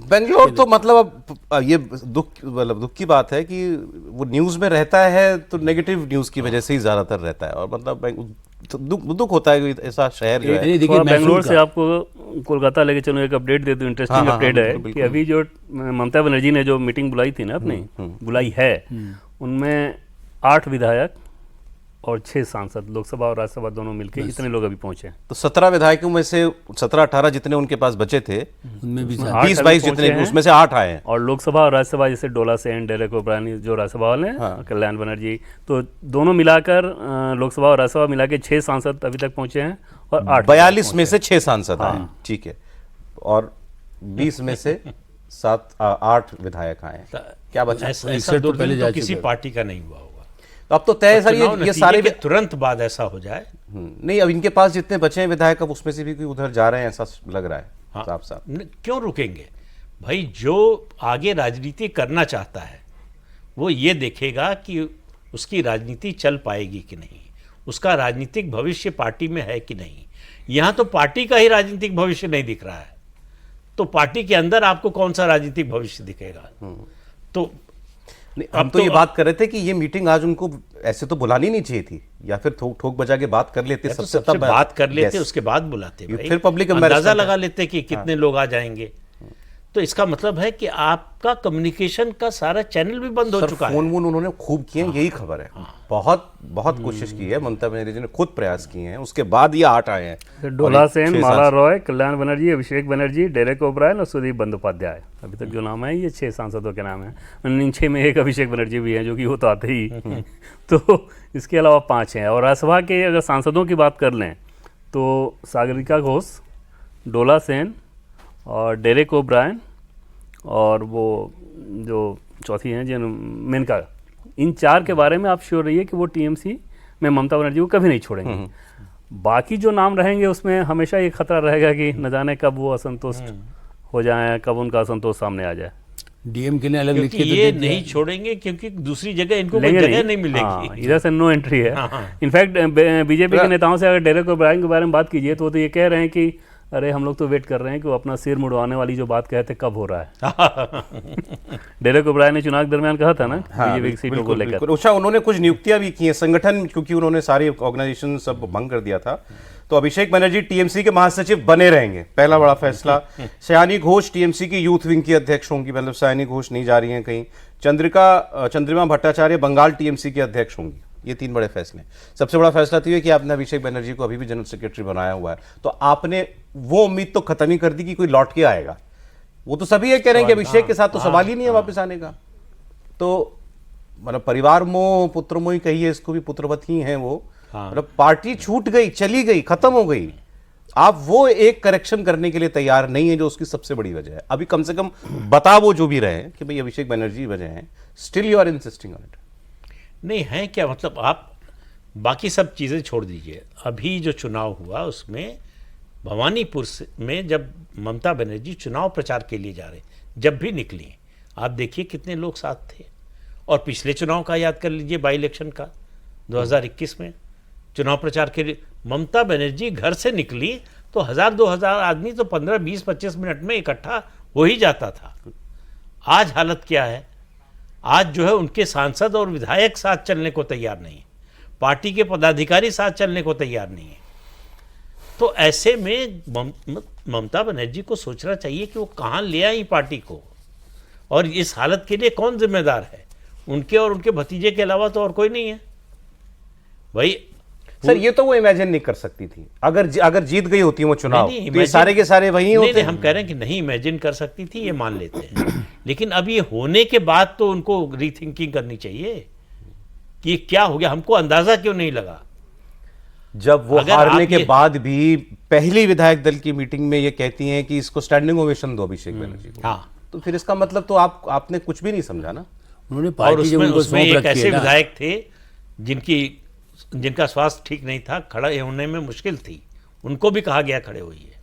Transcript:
बेंगलोर तो मतलब अब ये दुख की बात है कि वो न्यूज़ में रहता है तो नेगेटिव न्यूज़ की वजह से ही ज़्यादातर रहता है, और मतलब तो दुख होता है कि ऐसा शहर जो है। थोड़ा बेंगलोर से आपको कोलकाता लेके चलो, एक अपडेट दे दूं, इंटरेस्टिंग अपडेट है कि अभी जो ममता बनर्जी ने जो मीटिंग बुलाई थी ना अपनी, बुलाई है, उनमें 8 विधायक और 6 सांसद, लोकसभा और राज्यसभा दोनों मिलके इतने लोग अभी पहुंचे। तो 17 विधायकों में से 17-18 जितने उनके पास बचे थे, उनमें भी 20-22 जितने, उसमें से 8 आए हैं। और लोकसभा और राज्यसभा जैसे डोला सेन, डेरेक ओब्रायन जो राज्यसभा वाले हैं, कल्याण बनर्जी, तो दोनों मिलाकर लोकसभा और राज्यसभा मिला के 6 सांसद अभी तक पहुंचे हैं और 42 में से 6 सांसद आए, ठीक है, और 20 में से 8 विधायक आए। क्या बचा? ऐसा दुर्दिन तो किसी पार्टी का नहीं हुआ होगा। तो अब तो तय सर, ये सारे तुरंत बाद ऐसा हो जाए। नहीं, अब इनके पास जितने बचे हैं विधायक, अब उसमें से भी कोई उधर जा रहे हैं ऐसा लग रहा है। हाँ, साफ साफ क्यों रुकेंगे भाई? जो आगे राजनीति करना चाहता है वो ये देखेगा कि उसकी राजनीति चल पाएगी कि नहीं, उसका राजनीतिक भविष्य पार्टी में है कि नहीं। यहाँ तो पार्टी का ही राजनीतिक भविष्य नहीं दिख रहा है, तो पार्टी के अंदर आपको कौन सा राजनीतिक भविष्य दिखेगा? तो हम तो ये बात कर रहे थे कि ये मीटिंग आज उनको ऐसे तो बुलानी नहीं चाहिए थी, या फिर ठोक बजा के बात कर लेते, सबसे तब बात कर लेते, उसके बाद बुलाते भाई, फिर पब्लिक अंदाजा लगा लेते कि कितने लोग आ जाएंगे। तो इसका मतलब है कि आपका कम्युनिकेशन का सारा चैनल भी बंद हो चुका है। फोन उन्होंने खूब किए हैं, यही खबर है। बहुत कोशिश की है ममता बनर्जी ने, खुद प्रयास किए हैं, उसके बाद ये 8 आए हैं। डोला सेन, माला रॉय, कल्याण बनर्जी, अभिषेक बनर्जी, डेरेक ओब्रायन और सुदीप बंदोपाध्याय, अभी तक जो नाम है ये 6 सांसदों के नाम है। इन 6 में एक अभिषेक बनर्जी भी है, जो कि वो तो आते ही तो इसके अलावा 5 हैं। और राज्यसभा के अगर सांसदों की बात कर लें तो सागरिका घोष, डोला सेन और डेरेक ओब्रायन और वो जो चौथी हैं जिन मेनका, इन 4 के बारे में आप श्योर रहिए कि वो टीएमसी में ममता बनर्जी को कभी नहीं छोड़ेंगे। बाकी जो नाम रहेंगे उसमें हमेशा ये खतरा रहेगा कि न जाने कब वो असंतुष्ट हो जाएं, कब उनका असंतोष सामने आ जाए। डीएमके ने अलग लिख के ये नहीं छोड़ेंगे क्योंकि दूसरी जगह इनको कोई जगह नहीं मिलेगी। इधर से नो एंट्री है। इनफैक्ट बीजेपी के नेताओं से अगर डेरेक ओब्रायन के बारे में बात कीजिए तो वो तो ये कह रहे हैं कि अरे हम लोग तो वेट कर रहे हैं कि वो अपना सिर मुड़वाने वाली जो बात कहते कब हो रहा है। डेरेक ओब्रायन ने चुनाव के दरमियान कहा था ना, बीजेपी की सीटों को लेकर। अच्छा, उन्होंने कुछ नियुक्तियां भी की हैं संगठन, क्योंकि उन्होंने सारी ऑर्गेनाइजेशन सब भंग कर दिया था। तो अभिषेक बनर्जी टीएमसी के महासचिव बने रहेंगे, पहला बड़ा फैसला। सयानी घोष टीएमसी की यूथ विंग की अध्यक्ष होंगी, मतलब सयानी घोष नहीं जा रही हैं कहीं। चंद्रिमा भट्टाचार्य बंगाल टीएमसी के अध्यक्ष होंगी। ये 3 बड़े फैसले। सबसे बड़ा फैसला तो ये कि आपने अभिषेक बनर्जी को अभी भी जनरल सेक्रेटरी बनाया हुआ है, तो आपने वो उम्मीद तो खत्म ही कर दी कि कोई लौट के आएगा। वो तो सभी ये कह रहे हैं कि अभिषेक के साथ तो सवाल ही नहीं है वापस आने का। तो मतलब परिवार मोह, पुत्र मोह ही कहिए इसको, भी पुत्रवत ही है वो। मतलब पार्टी छूट गई, चली गई, खत्म हो गई, आप वो एक करेक्शन करने के लिए तैयार नहीं है, जो उसकी सबसे बड़ी वजह है। अभी कम से कम बता वो जो भी रहे कि भाई अभिषेक बनर्जी वजह है, still you are insisting on it. नहीं है क्या मतलब? आप बाकी सब चीज़ें छोड़ दीजिए। अभी जो चुनाव हुआ उसमें भवानीपुर में जब ममता बनर्जी चुनाव प्रचार के लिए जा रहे, जब भी निकली, आप देखिए कितने लोग साथ थे। और पिछले चुनाव का याद कर लीजिए, बाई इलेक्शन का 2021 में चुनाव प्रचार के लिए ममता बनर्जी घर से निकली तो 1000-2000 आदमी तो 15-20-25 मिनट में इकट्ठा हो ही जाता था। आज हालत क्या है? आज जो है उनके सांसद और विधायक साथ चलने को तैयार नहीं है, पार्टी के पदाधिकारी साथ चलने को तैयार नहीं है। तो ऐसे में ममता बनर्जी को सोचना चाहिए कि वो कहाँ ले आई पार्टी को, और इस हालत के लिए कौन जिम्मेदार है। उनके और उनके भतीजे के अलावा तो और कोई नहीं है भाई। सर ये तो वो इमेजिन नहीं कर सकती थी अगर जीत गई होती वो चुनाव, तो ये सारे के सारे वही होते। नहीं, हम कह रहे हैं कि नहीं इमेजिन कर सकती थी, ये मान लेते हैं। लेकिन अब ये होने के बाद तो उनको रीथिंकिंग करनी चाहिए कि क्या हो गया, हमको अंदाजा क्यों नहीं लगा। जब वो हारने के बाद भी पहली विधायक दल की मीटिंग में ये कहती हैं कि इसको स्टैंडिंग ओवेशन दो अभिषेक बनर्जी को, हाँ, तो फिर इसका मतलब तो आपने कुछ भी नहीं समझा ना। उन्होंने पार्टी और उसमें एक ऐसे विधायक थे जिनका स्वास्थ्य ठीक नहीं था, खड़ा होने में मुश्किल थी, उनको भी कहा गया खड़े होइए।